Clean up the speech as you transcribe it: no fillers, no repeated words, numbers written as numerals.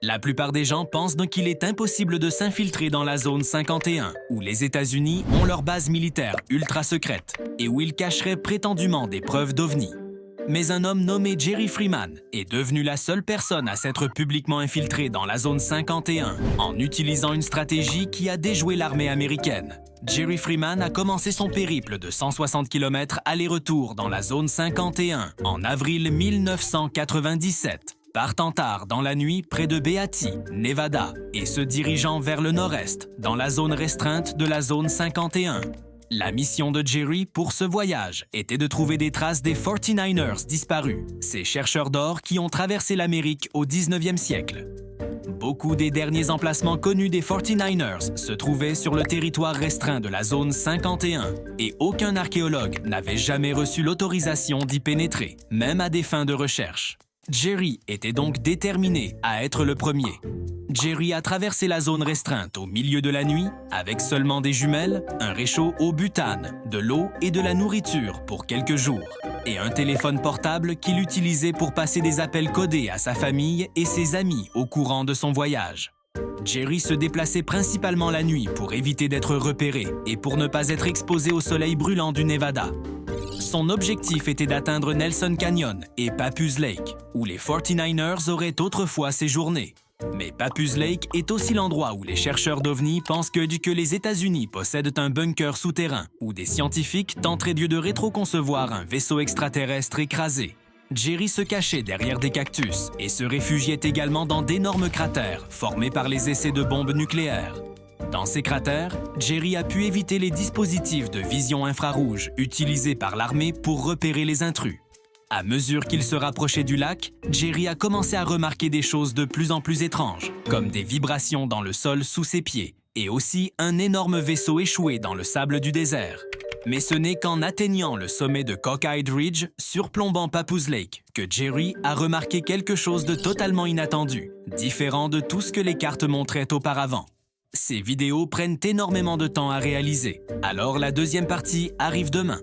La plupart des gens pensent donc qu'il est impossible de s'infiltrer dans la zone 51, où les États-Unis ont leur base militaire ultra secrète et où ils cacheraient prétendument des preuves d'OVNI. Mais un homme nommé Jerry Freeman est devenu la seule personne à s'être publiquement infiltré dans la zone 51 en utilisant une stratégie qui a déjoué l'armée américaine. Jerry Freeman a commencé son périple de 160 km aller-retour dans la zone 51 en avril 1997. Partant tard dans la nuit près de Beatty, Nevada, et se dirigeant vers le nord-est, dans la zone restreinte de la zone 51. La mission de Jerry pour ce voyage était de trouver des traces des 49ers disparus, ces chercheurs d'or qui ont traversé l'Amérique au 19e siècle. Beaucoup des derniers emplacements connus des 49ers se trouvaient sur le territoire restreint de la zone 51 et aucun archéologue n'avait jamais reçu l'autorisation d'y pénétrer, même à des fins de recherche. Jerry était donc déterminé à être le premier. Jerry a traversé la zone restreinte au milieu de la nuit avec seulement des jumelles, un réchaud au butane, de l'eau et de la nourriture pour quelques jours, et un téléphone portable qu'il utilisait pour passer des appels codés à sa famille et ses amis au courant de son voyage. Jerry se déplaçait principalement la nuit pour éviter d'être repéré et pour ne pas être exposé au soleil brûlant du Nevada. Son objectif était d'atteindre Nelson Canyon et Papu's Lake, où les 49ers auraient autrefois séjourné. Mais Papu's Lake est aussi l'endroit où les chercheurs d'OVNI pensent que les États-Unis possèdent un bunker souterrain où des scientifiques tenteraient de rétroconcevoir un vaisseau extraterrestre écrasé. Jerry se cachait derrière des cactus et se réfugiait également dans d'énormes cratères formés par les essais de bombes nucléaires. Dans ces cratères, Jerry a pu éviter les dispositifs de vision infrarouge utilisés par l'armée pour repérer les intrus. À mesure qu'il se rapprochait du lac, Jerry a commencé à remarquer des choses de plus en plus étranges, comme des vibrations dans le sol sous ses pieds et aussi un énorme vaisseau échoué dans le sable du désert. Mais ce n'est qu'en atteignant le sommet de Cockeyed Ridge, surplombant Papu's Lake, que Jerry a remarqué quelque chose de totalement inattendu, différent de tout ce que les cartes montraient auparavant. Ces vidéos prennent énormément de temps à réaliser, alors la deuxième partie arrive demain.